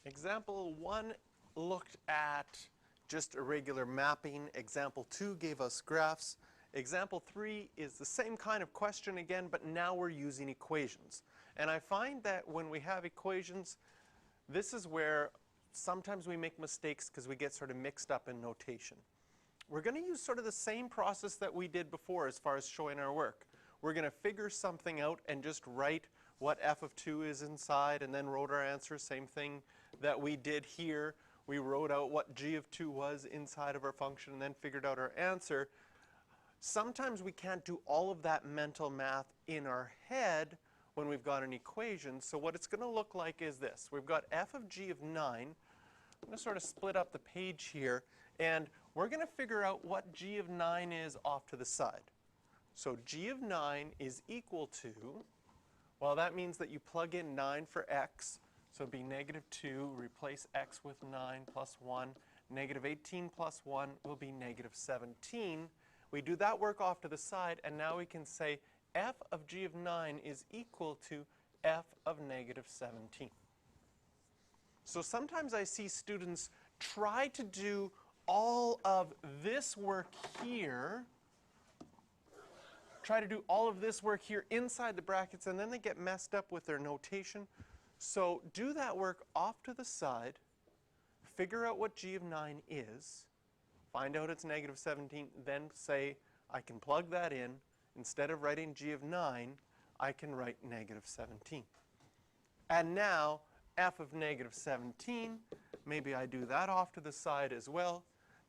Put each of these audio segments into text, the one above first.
Example 1 looked at just a regular mapping. Example 2 gave us graphs. Example 3 is the same kind of question again, but now we're using equations. And I find that when we have equations, this is where sometimes we make mistakes because we get sort of mixed up in notation. We're going to use sort of the same process that we did before as far as showing our work. We're going to figure something out and just write what f of 2 is inside and then wrote our answer. Same thing that we did here. We wrote out what g of 2 was inside of our function and then figured out our answer. Sometimes we can't do all of that mental math in our head when we've got an equation. So what it's going to look like is this. We've got f of g of 9. I'm going to sort of split up the page here, and we're going to figure out what g of 9 is off to the side. So g of 9 is equal to, well, that means that you plug in 9 for x, so it'd be negative 2, replace x with 9 plus 1. Negative 18 plus 1 will be negative 17. We do that work off to the side, and now we can say f of g of 9 is equal to f of negative 17. So sometimes I see students try to do all of this work here, inside the brackets, and then they get messed up with their notation. So do that work off to the side, figure out what g of 9 is, find out it's negative 17, then say, I can plug that in. Instead of writing g of 9, I can write negative 17. And now, f of negative 17, maybe I do that off to the side as well.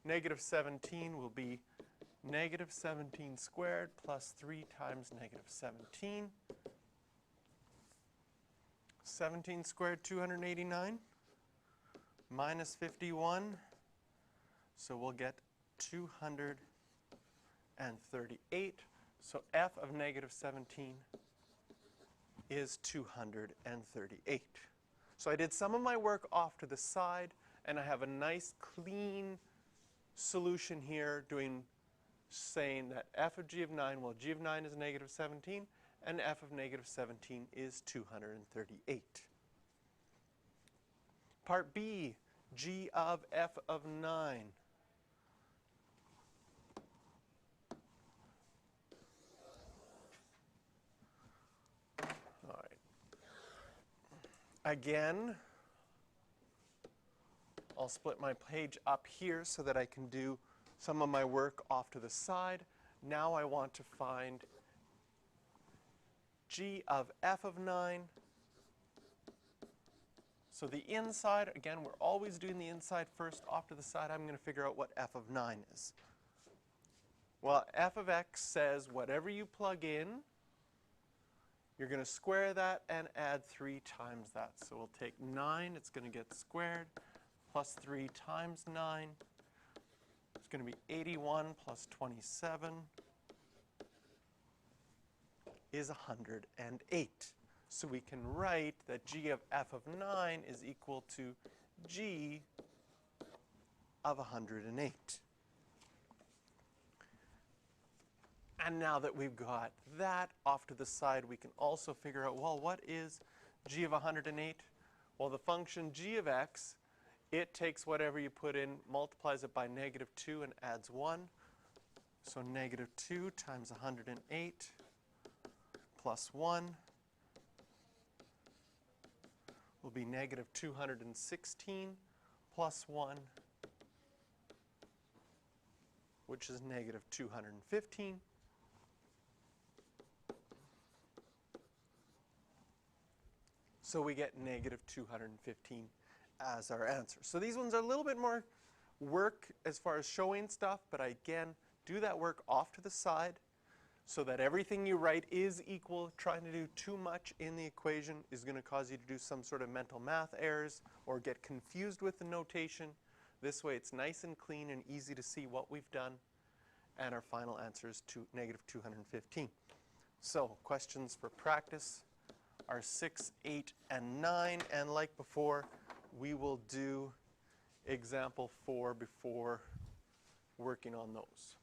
Negative 17 will be negative 17 squared plus 3 times negative 17. 17 squared, 289, minus 51. So we'll get 238. So f of negative 17 is 238. So I did some of my work off to the side, and I have a nice clean solution here saying that f of g of 9, well, g of 9 is negative 17, and f of negative 17 is 238. Part B, g of f of 9. All right. Again, I'll split my page up here so that I can do some of my work off to the side. Now I want to find g of f of 9. So the inside, again, we're always doing the inside first, off to the side. I'm going to figure out what f of 9 is. Well, f of x says whatever you plug in, you're going to square that and add 3 times that. So we'll take 9, it's going to get squared, plus 3 times 9. It's going to be 81 plus 27 is 108. So we can write that g of f of 9 is equal to g of 108. And now that we've got that off to the side, we can also figure out, well, what is g of 108? Well, the function g of x, it takes whatever you put in, multiplies it by negative 2, and adds 1. So negative 2 times 108 plus 1 will be negative 216 plus 1, which is negative 215. So we get negative 215 as our answer. So these ones are a little bit more work as far as showing stuff, but again, do that work off to the side so that everything you write is equal. Trying to do too much in the equation is going to cause you to do some sort of mental math errors or get confused with the notation. This way it's nice and clean and easy to see what we've done, and our final answer is negative 215. So questions for practice are 6, 8, and 9, and like before, we will do example 4 before working on those.